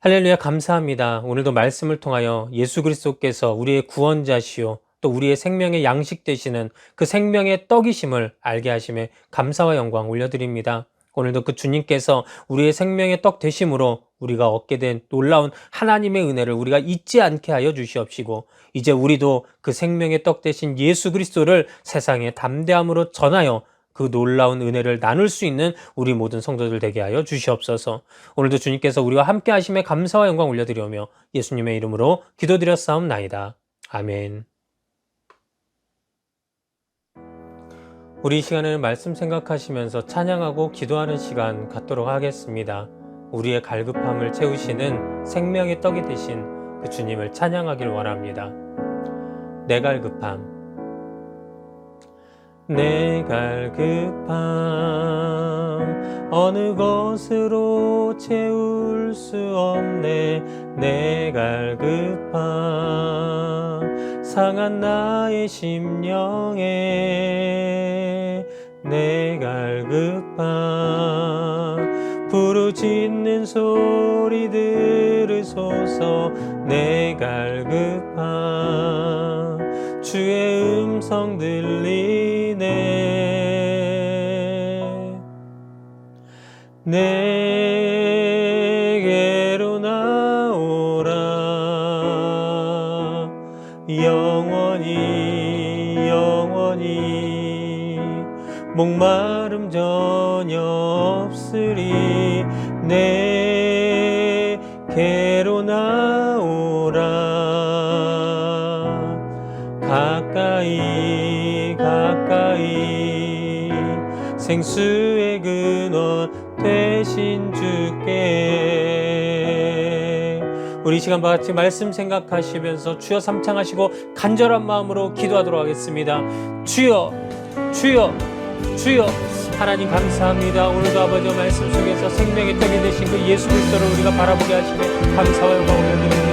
할렐루야, 감사합니다. 오늘도 말씀을 통하여 예수 그리스도께서 우리의 구원자시오 또 우리의 생명의 양식 되시는 그 생명의 떡이심을 알게 하심에 감사와 영광 올려드립니다. 오늘도 그 주님께서 우리의 생명의 떡 되심으로 우리가 얻게 된 놀라운 하나님의 은혜를 우리가 잊지 않게 하여 주시옵시고, 이제 우리도 그 생명의 떡 되신 예수 그리스도를 세상에 담대함으로 전하여 그 놀라운 은혜를 나눌 수 있는 우리 모든 성도들 되게 하여 주시옵소서. 오늘도 주님께서 우리와 함께 하심에 감사와 영광 올려드리오며 예수님의 이름으로 기도드렸사옵나이다. 아멘. 우리 이 시간에는 말씀 생각하시면서 찬양하고 기도하는 시간 갖도록 하겠습니다. 우리의 갈급함을 채우시는 생명의 떡이 되신 그 주님을 찬양하길 원합니다. 내 갈급함, 내 갈급함 어느 것으로 채울 수 없네. 내 갈급함 상한 나의 심령에 내 갈급함 부르짖는 소리 들으소서. 내 갈급함 주의 음성 들리네. 내게로 나오라. 영원히 목마름 전혀 없으리. 내게로 나오라. 가까이 생수의 근원 되신 주께. 우리 이 시간 같이 말씀 생각하시면서 주여 삼창하시고 간절한 마음으로 기도하도록 하겠습니다. 주여, 주여, 주여. 하나님 감사합니다. 오늘도 아버지의 말씀 속에서 생명의 떡이 되신 그 예수 그리스도를 우리가 바라보게 하시며 감사와 영광 올려드립니다.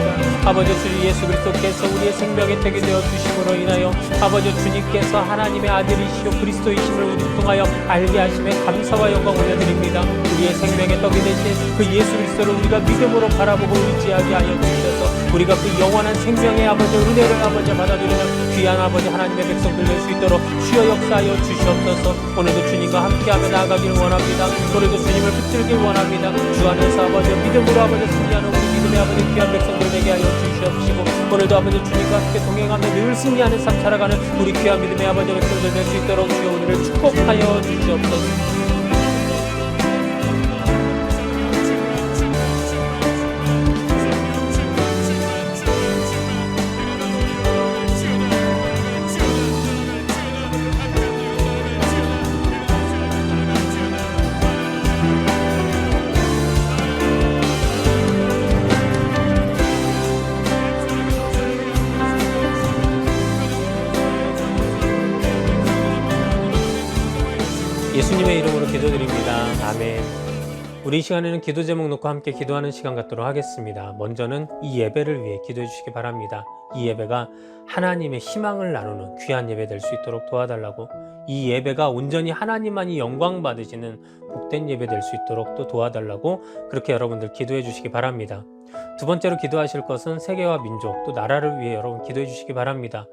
아버지 주 예수 그리스도께서 우리의 생명의 떡이 되어 주심으로 인하여 아버지 주님께서 하나님의 아들이시요 그리스도이심을 우리 통하여 알게 하심에 감사와 영광 올려드립니다. 우리의 생명의 떡이 되신 그 예수 그리스도를 우리가 믿음으로 바라보고 의지하게 하여 주셔서 우리가 그 영원한 생명의 아버지 은혜를 아버지 받아들이는 귀한 아버지 하나님의 백성들 될 수 있도록 주여 역사하여 주시옵소서. 오늘도 주님과 함께하며 나아가길 원합니다. 오늘도 주님을 붙들길 원합니다. 주 안에서 아버지 믿음으로 아버지 승리하는 우리 믿음의 아버지 귀한 백성들 되게 하여 주시옵시고, 오늘도 아버지 주님과 함께 동행하며 늘 승리하는 삶 살아가는 우리 귀한 믿음의 아버지 백성들 될 수 있도록 주여 우리를 축복하여 주시옵소서. 예수님의 이름으로 기도드립니다. 아멘. 우리 이 시간에는 기도 제목 놓고 함께 기도하는 시간 갖도록 하겠습니다. 먼저는 이 예배를 위해 기도해 주시기 바랍니다. 이 예배가 하나님의 희망을 나누는 귀한 예배 될 수 있도록 도와달라고, 이 예배가 온전히 하나님만이 영광 받으시는 복된 예배 될 수 있도록 또 도와달라고 그렇게 여러분들 기도해 주시기 바랍니다. 두 번째로 기도하실 것은 세계와 민족 또 나라를 위해 여러분 기도해 주시기 바랍니다.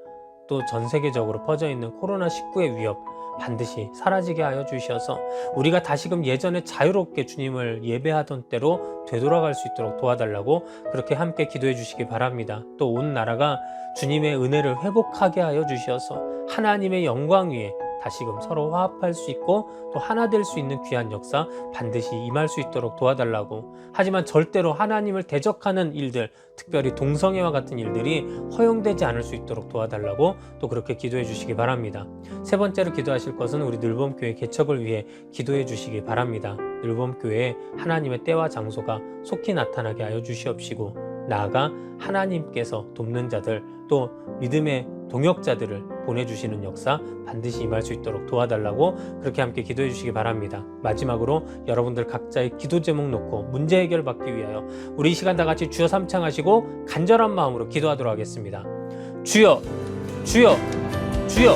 또 전 세계적으로 퍼져 있는 코로나19의 위협 반드시 사라지게 하여 주셔서 우리가 다시금 예전에 자유롭게 주님을 예배하던 때로 되돌아갈 수 있도록 도와달라고 그렇게 함께 기도해 주시기 바랍니다. 또 온 나라가 주님의 은혜를 회복하게 하여 주셔서 하나님의 영광 위에 다시금 서로 화합할 수 있고 또 하나 될 수 있는 귀한 역사 반드시 임할 수 있도록 도와달라고, 하지만 절대로 하나님을 대적하는 일들, 특별히 동성애와 같은 일들이 허용되지 않을 수 있도록 도와달라고 또 그렇게 기도해 주시기 바랍니다. 세 번째로 기도하실 것은 우리 늘봄교회 개척을 위해 기도해 주시기 바랍니다. 늘봄교회에 하나님의 때와 장소가 속히 나타나게 하여 주시옵시고, 나아가 하나님께서 돕는 자들 또 믿음의 동역자들을 보내주시는 역사 반드시 임할 수 있도록 도와달라고 그렇게 함께 기도해 주시기 바랍니다. 마지막으로 여러분들 각자의 기도 제목 놓고 문제 해결 받기 위하여 우리 이 시간 다 같이 주여 삼창하시고 간절한 마음으로 기도하도록 하겠습니다. 주여, 주여, 주여.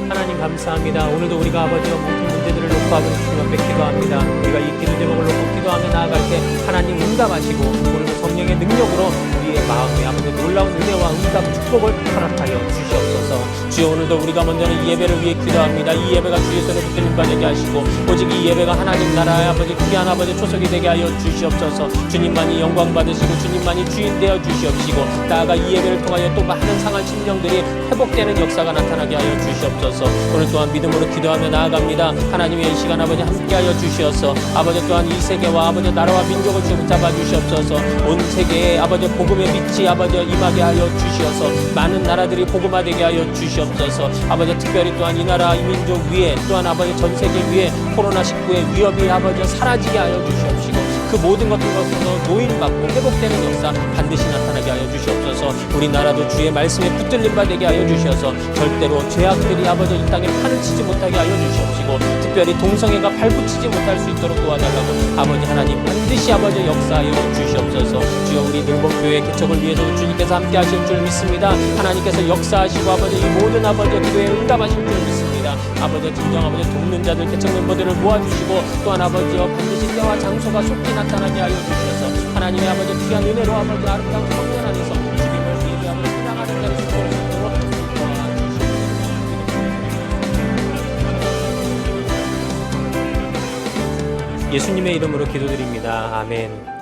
하나님 감사합니다. 오늘도 우리가 아버지와 모든 문제들을 놓고 아버지 주님 앞에 기도합니다. 우리가 이 기도 제목을 놓고 기도하며 나아갈 때 하나님 응답하시고 오늘도 성령의 능력으로 우리의 마음에 아버지 놀라운 은혜와 응답 축복을 허락하여 주시옵소서. 주여 오늘도 우리가 먼저는 이 예배를 위해 기도합니다. 이 예배가 주의 손에 붙들림 받게 하시고 오직 이 예배가 하나님 나라의 아버지 귀한 아버지 초석이 되게 하여 주시옵소서. 주님만이 영광 받으시고 주님만이 주인 되어 주시옵시고 나아가 이 예배를 통하여 또 많은 상한 심령들이 회복되는 역사가 나타나게 하여 주시옵소서. 오늘 또한 믿음으로 기도하며 나아갑니다. 하나님의 이 시간 아버지 함께하여 주시옵소서. 아버지 또한 이 세계와 아버지 나라와 민족을 주님 잡아 주시옵소서. 온 세계에 아버지 복음의 빛이 아버지 임하게 하여 주시옵소서. 많은 나라들이 복음화되게 하여 주시옵소서. 아버지 특별히 또한 이 나라 이 민족 위에 또한 아버지 전 세계 위에 코로나19의 위협이 아버지 사라지게 하여 주시옵시고 그 모든 것들로서 노인받고 회복되는 역사 반드시 나타나게 하여 주시옵소서. 우리나라도 주의 말씀에 붙들림 받게 하여 주셔서 절대로 죄악들이 아버지 이 땅에 판을 치지 못하게 하여 주시옵시고 특별히 동성애가 발붙이지 못할 수 있도록 도와달라고 아버지 하나님 반드시 아버지 역사하여 주시옵소서. 주여 우리 능봉교회 개척을 위해서도 주님께서 함께 하실 줄 믿습니다. 하나님께서 역사하시고 아버지 이 모든 아버지 기도에 응답하실 줄 믿습니다. 아버지 진정 아버지 돕는 자들 개척 멤버들을 모아주시고 또한 아버지여 반드시 때와 장소가 속히 나타나게 하여 주셔서 하나님의 아버지 귀한 은혜로 아버지 아름다운 성전 안에서 주님을 예배하며 사랑하는 자를 수고할 수 있도록 도와주시옵소서. 예수님의 이름으로 기도드립니다. 아멘.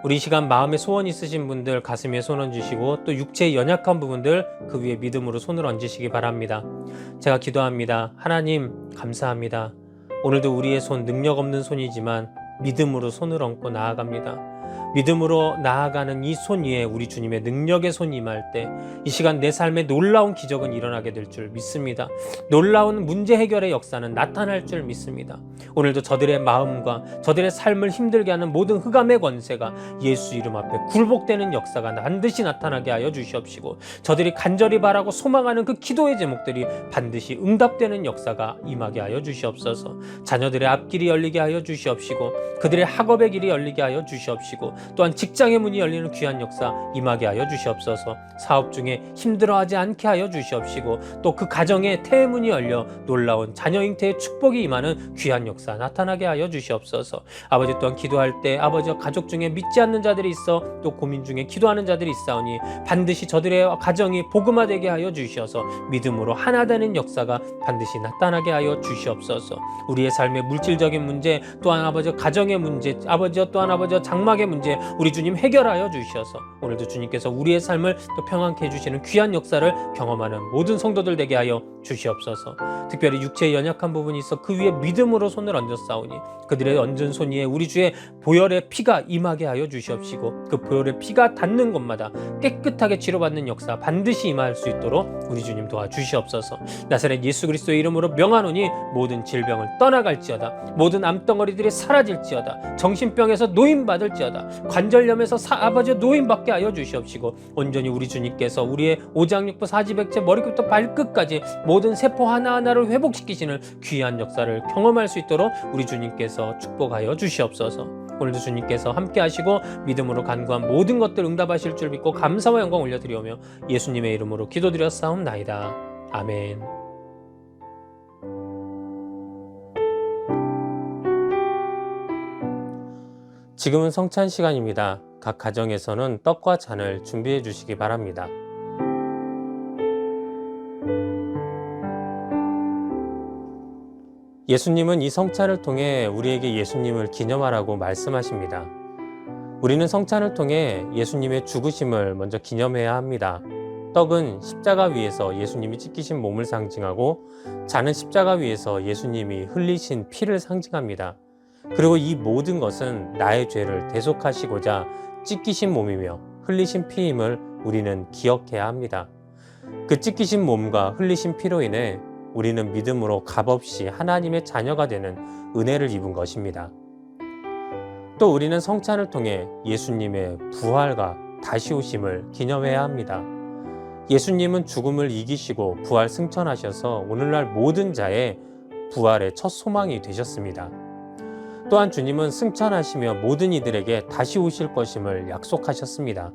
우리 이 시간 마음에 소원 있으신 분들 가슴에 손 얹으시고 또 육체의 연약한 부분들 그 위에 믿음으로 손을 얹으시기 바랍니다. 제가 기도합니다. 하나님 감사합니다. 오늘도 우리의 손 능력 없는 손이지만 믿음으로 손을 얹고 나아갑니다. 믿음으로 나아가는 이 손 위에 우리 주님의 능력의 손이 임할 때 이 시간 내 삶에 놀라운 기적은 일어나게 될 줄 믿습니다. 놀라운 문제 해결의 역사는 나타날 줄 믿습니다. 오늘도 저들의 마음과 저들의 삶을 힘들게 하는 모든 흑암의 권세가 예수 이름 앞에 굴복되는 역사가 반드시 나타나게 하여 주시옵시고 저들이 간절히 바라고 소망하는 그 기도의 제목들이 반드시 응답되는 역사가 임하게 하여 주시옵소서. 자녀들의 앞길이 열리게 하여 주시옵시고 그들의 학업의 길이 열리게 하여 주시옵시고 또한 직장의 문이 열리는 귀한 역사 임하게 하여 주시옵소서. 사업 중에 힘들어하지 않게 하여 주시옵시고 또 그 가정에 태의 문이 열려 놀라운 자녀 잉태의 축복이 임하는 귀한 역사 나타나게 하여 주시옵소서. 아버지 또한 기도할 때 아버지와 가족 중에 믿지 않는 자들이 있어 또 고민 중에 기도하는 자들이 있사오니 반드시 저들의 가정이 복음화되게 하여 주시어서 믿음으로 하나 되는 역사가 반드시 나타나게 하여 주시옵소서. 우리의 삶의 물질적인 문제 또한 아버지 가정의 문제 아버지 또한 아버지 장막의 문제 우리 주님 해결하여 주시어서 오늘도 주님께서 우리의 삶을 또 평안케 해주시는 귀한 역사를 경험하는 모든 성도들 되게 하여 주시옵소서. 특별히 육체의 연약한 부분이 있어 그 위에 믿음으로 손을 얹었사오니 그들의 얹은 손 위에 우리 주의 보혈의 피가 임하게 하여 주시옵시고 그 보혈의 피가 닿는 곳마다 깨끗하게 치료받는 역사 반드시 임할 수 있도록 우리 주님 도와주시옵소서. 나사렛 예수 그리스도의 이름으로 명하노니 모든 질병을 떠나갈지어다 모든 암덩어리들이 사라질지어다 정신병에서 노인받을지어다 관절염에서 아버지 노인받게 하여 주시옵시고 온전히 우리 주님께서 우리의 오장육부 사지백체 머리끝부터 발끝까지 모든 세포 하나하나를 회복시키시는 귀한 역사를 경험할 수 있도록 우리 주님께서 축복하여 주시옵소서. 오늘도 주님께서 함께 하시고 믿음으로 간구한 모든 것들 응답하실 줄 믿고 감사와 영광 올려드리오며 예수님의 이름으로 기도드렸사옵나이다. 아멘. 지금은 성찬 시간입니다. 각 가정에서는 떡과 잔을 준비해 주시기 바랍니다. 예수님은 이 성찬을 통해 우리에게 예수님을 기념하라고 말씀하십니다. 우리는 성찬을 통해 예수님의 죽으심을 먼저 기념해야 합니다. 떡은 십자가 위에서 예수님이 찢기신 몸을 상징하고 잔은 십자가 위에서 예수님이 흘리신 피를 상징합니다. 그리고 이 모든 것은 나의 죄를 대속하시고자 찢기신 몸이며 흘리신 피임을 우리는 기억해야 합니다. 그 찢기신 몸과 흘리신 피로 인해 우리는 믿음으로 값없이 하나님의 자녀가 되는 은혜를 입은 것입니다. 또 우리는 성찬을 통해 예수님의 부활과 다시 오심을 기념해야 합니다. 예수님은 죽음을 이기시고 부활 승천하셔서 오늘날 모든 자의 부활의 첫 소망이 되셨습니다. 또한 주님은 승천하시며 모든 이들에게 다시 오실 것임을 약속하셨습니다.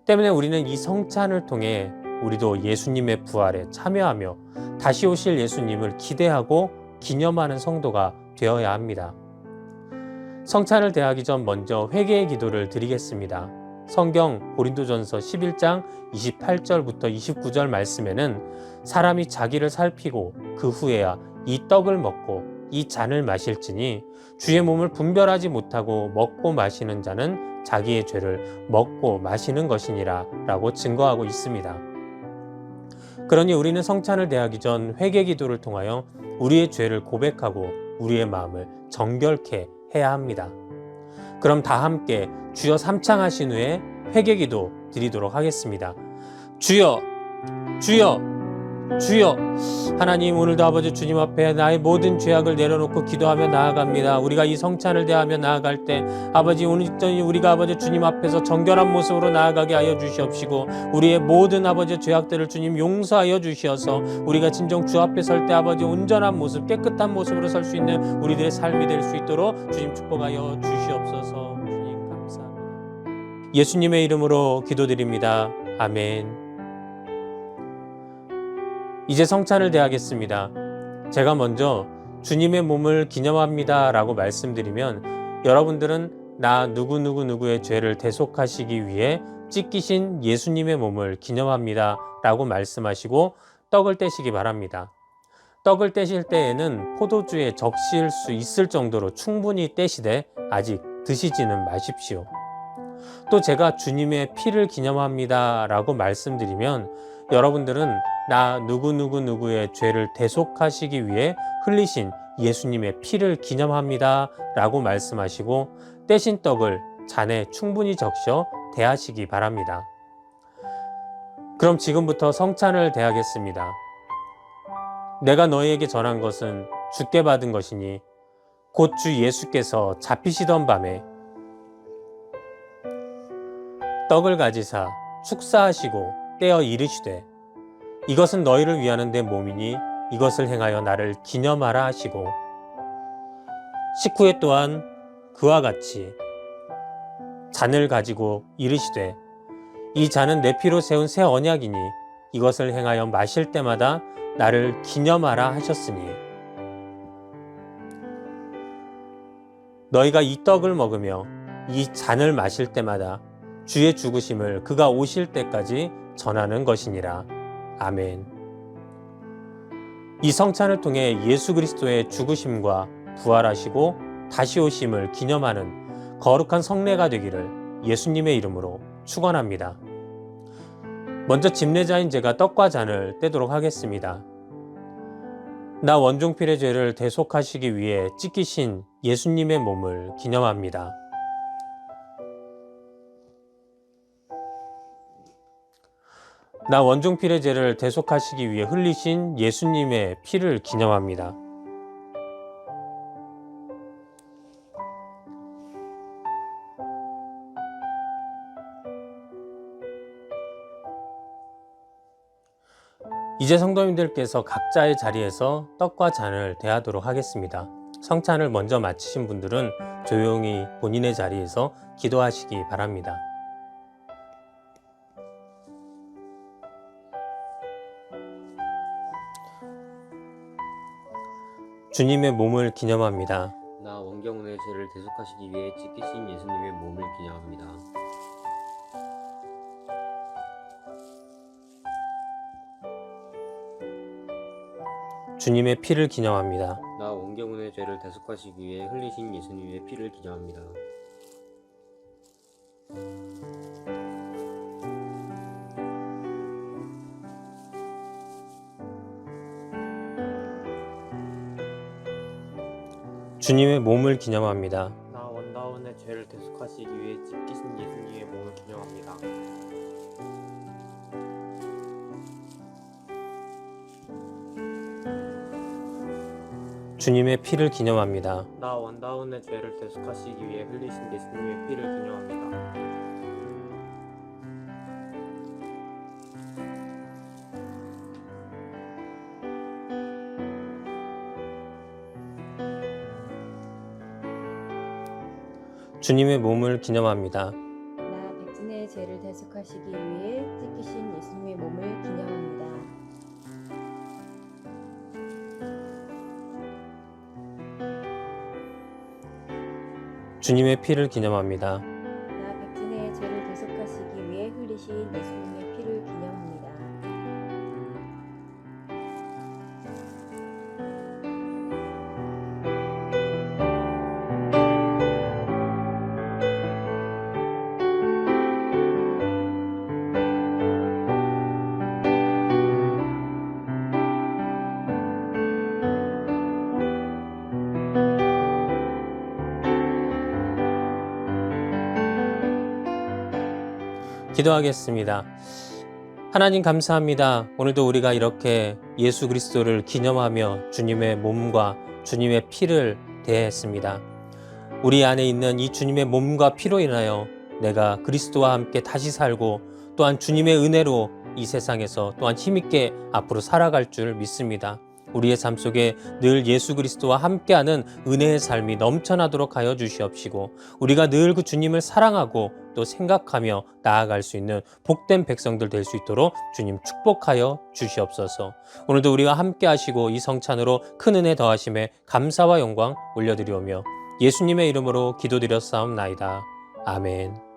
때문에 우리는 이 성찬을 통해 우리도 예수님의 부활에 참여하며 다시 오실 예수님을 기대하고 기념하는 성도가 되어야 합니다. 성찬을 대하기 전 먼저 회개의 기도를 드리겠습니다. 성경 고린도전서 11장 28절부터 29절 말씀에는 사람이 자기를 살피고 그 후에야 이 떡을 먹고 이 잔을 마실지니 주의 몸을 분별하지 못하고 먹고 마시는 자는 자기의 죄를 먹고 마시는 것이니라 라고 증거하고 있습니다. 그러니 우리는 성찬을 대하기 전 회개 기도를 통하여 우리의 죄를 고백하고 우리의 마음을 정결케 해야 합니다. 그럼 다 함께 주여 삼창하신 후에 회개 기도 드리도록 하겠습니다. 주여, 주여, 주여. 하나님, 오늘도 아버지 주님 앞에 나의 모든 죄악을 내려놓고 기도하며 나아갑니다. 우리가 이 성찬을 대하며 나아갈 때 아버지, 오늘 우리가 아버지 주님 앞에서 정결한 모습으로 나아가게 하여 주시옵시고 우리의 모든 아버지 죄악들을 주님 용서하여 주시어서 우리가 진정 주 앞에 설 때 아버지 온전한 모습, 깨끗한 모습으로 설 수 있는 우리들의 삶이 될 수 있도록 주님 축복하여 주시옵소서. 주님 감사합니다. 예수님의 이름으로 기도드립니다. 아멘. 이제 성찬을 대하겠습니다. 제가 먼저 주님의 몸을 기념합니다 라고 말씀드리면 여러분들은 나 누구의 죄를 대속하시기 위해 찢기신 예수님의 몸을 기념합니다 라고 말씀하시고 떡을 떼시기 바랍니다. 떡을 떼실 때에는 포도주에 적실 수 있을 정도로 충분히 떼시되 아직 드시지는 마십시오. 또 제가 주님의 피를 기념합니다 라고 말씀드리면 여러분들은 나 누구의 죄를 대속하시기 위해 흘리신 예수님의 피를 기념합니다 라고 말씀하시고 떼신 떡을 잔에 충분히 적셔 대하시기 바랍니다. 그럼 지금부터 성찬을 대하겠습니다. 내가 너희에게 전한 것은 주께 받은 것이니 곧 주 예수께서 잡히시던 밤에 떡을 가지사 축사하시고 떼어 이르시되 이것은 너희를 위하는 내 몸이니 이것을 행하여 나를 기념하라 하시고 식후에 또한 그와 같이 잔을 가지고 이르시되 이 잔은 내 피로 세운 새 언약이니 이것을 행하여 마실 때마다 나를 기념하라 하셨으니 너희가 이 떡을 먹으며 이 잔을 마실 때마다 주의 죽으심을 그가 오실 때까지 전하는 것이니라. 아멘. 이 성찬을 통해 예수 그리스도의 죽으심과 부활하시고 다시 오심을 기념하는 거룩한 성례가 되기를 예수님의 이름으로 축원합니다. 먼저 집례자인 제가 떡과 잔을 떼도록 하겠습니다. 나 원종필의 죄를 대속하시기 위해 찢기신 예수님의 몸을 기념합니다. 나 원종필의 죄를 대속하시기 위해 흘리신 예수님의 피를 기념합니다. 이제 성도님들께서 각자의 자리에서 떡과 잔을 대하도록 하겠습니다. 성찬을 먼저 마치신 분들은 조용히 본인의 자리에서 기도하시기 바랍니다. 주님의 몸을 기념합니다. 나 원경훈의 죄를 대속하시기 위해 찢기신 예수님의 몸을 기념합니다. 주님의 피를 기념합니다. 나 원경훈의 죄를 대속하시기 위해 흘리신 예수님의 피를 기념합니다. 주님의 몸을 기념합니다. 나 원다운의 죄를 대속하시기 위해 찢기신 예수님의 몸을 기념합니다. 주님의 피를 기념합니다. 나 원다운의 죄를 대속하시기 위해 흘리신 예수님의 피를 기념합니다. 주님의 몸을 기념합니다. 나 백진의 죄를 대속하시기 위해 찢기신 예수님의 몸을 기념합니다. 주님의 피를 기념합니다. 나 백진의 죄를 대속하시기 위해 흘리신 예수님의 피를 기념합니다. 기도하겠습니다. 하나님 감사합니다. 오늘도 우리가 이렇게 예수 그리스도를 기념하며 주님의 몸과 주님의 피를 대했습니다. 우리 안에 있는 이 주님의 몸과 피로 인하여 내가 그리스도와 함께 다시 살고 또한 주님의 은혜로 이 세상에서 또한 힘있게 앞으로 살아갈 줄 믿습니다. 우리의 삶 속에 늘 예수 그리스도와 함께하는 은혜의 삶이 넘쳐나도록 하여 주시옵시고 우리가 늘 그 주님을 사랑하고 또 생각하며 나아갈 수 있는 복된 백성들 될 수 있도록 주님 축복하여 주시옵소서. 오늘도 우리와 함께 하시고 이 성찬으로 큰 은혜 더하심에 감사와 영광 올려드리오며 예수님의 이름으로 기도드렸사옵나이다. 아멘.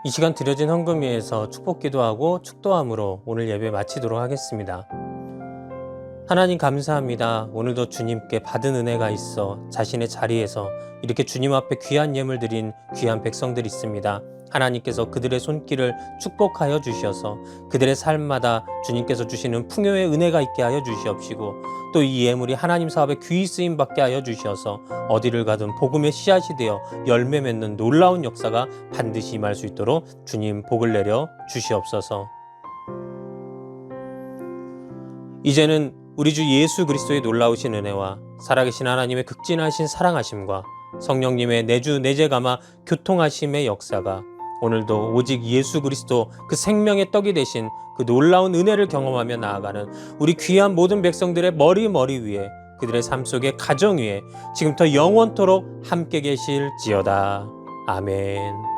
이 시간 드려진 헌금 위에서 축복 기도하고 축도함으로 오늘 예배 마치도록 하겠습니다. 하나님 감사합니다. 오늘도 주님께 받은 은혜가 있어 자신의 자리에서 이렇게 주님 앞에 귀한 예물 드린 귀한 백성들이 있습니다. 하나님께서 그들의 손길을 축복하여 주셔서 그들의 삶마다 주님께서 주시는 풍요의 은혜가 있게 하여 주시옵시고 또 이 예물이 하나님 사업에 귀히 쓰임 받게 하여 주셔서 어디를 가든 복음의 씨앗이 되어 열매 맺는 놀라운 역사가 반드시 임할 수 있도록 주님 복을 내려 주시옵소서. 이제는 우리 주 예수 그리스도의 놀라우신 은혜와 살아계신 하나님의 극진하신 사랑하심과 성령님의 내주 내재감화 교통하심의 역사가 오늘도 오직 예수 그리스도 그 생명의 떡이 되신 그 놀라운 은혜를 경험하며 나아가는 우리 귀한 모든 백성들의 머리 위에 그들의 삶 속의 가정 위에 지금부터 영원토록 함께 계실지어다. 아멘.